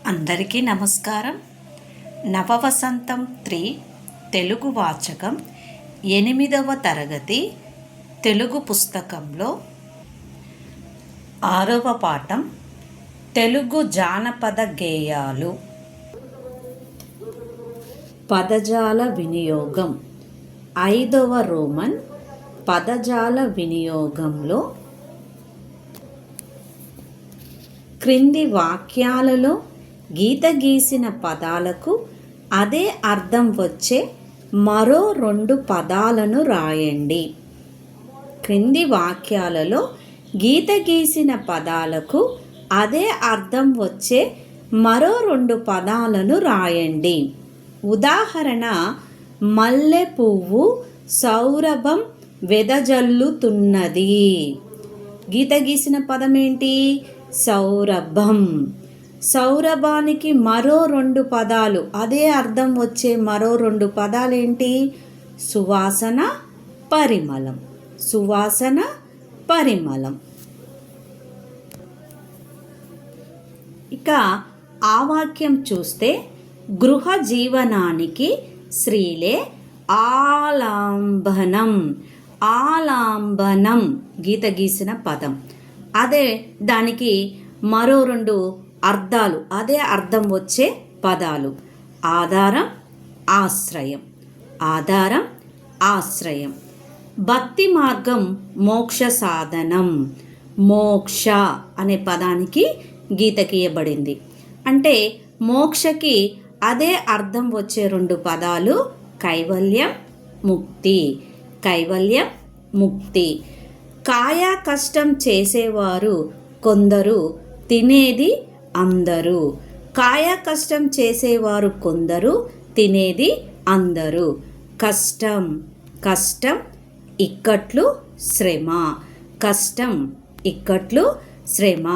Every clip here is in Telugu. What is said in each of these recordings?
అందరికీ నమస్కారం. నవవసంతం 3 తెలుగు వాచకం 8వ తరగతి తెలుగు పుస్తకంలో 6వ పాఠం తెలుగు జానపద గేయాలు. పదజాల వినియోగం. 5వ రోమన్ పదజాల వినియోగంలో క్రింది వాక్యాలలో గీత గీసిన పదాలకు అదే అర్థం వచ్చే మరో 2 పదాలను రాయండి. క్రింది వాక్యాలలో గీత గీసిన పదాలకు అదే అర్థం వచ్చే మరో 2 పదాలను రాయండి. ఉదాహరణ: మల్లె పువ్వు సౌరభం వెదజల్లుతున్నది. గీత గీసిన పదం ఏంటి? సౌరభం. సౌరభానికి మరో 2 పదాలు, అదే అర్థం వచ్చే మరో 2 పదాలేంటి? సువాసన, పరిమళం. సువాసన, పరిమళం. ఇక ఆ వాక్యం చూస్తే, గృహ జీవనానికి స్త్రీలే ఆలంబనం. ఆలంబనం గీత గీసిన పదం. అదే దానికి మరో 2 అర్థాలు, అదే అర్థం వచ్చే పదాలు: ఆధారం, ఆశ్రయం. ఆధారం, ఆశ్రయం. భక్తి మార్గం మోక్ష సాధనం. మోక్ష అనే పదానికి గీత గీయబడింది. అంటే మోక్షకి అదే అర్థం వచ్చే 2 పదాలు: కైవల్యం, ముక్తి. కైవల్యం, ముక్తి. కాయ కష్టం చేసేవారు కొందరు, తినేది అందరూ. కాయ కష్టం చేసేవారు కొందరు, తినేది అందరూ. కష్టం. కష్టం, ఇక్కట్లు, శ్రమ. కష్టం, ఇక్కట్లు, శ్రమ.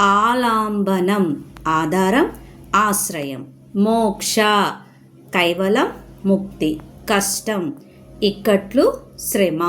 ఆలంబనం ఆధారం, ఆశ్రయం. మోక్ష కైవలం, ముక్తి. కష్టం, ఇక్కట్లు, శ్రమ.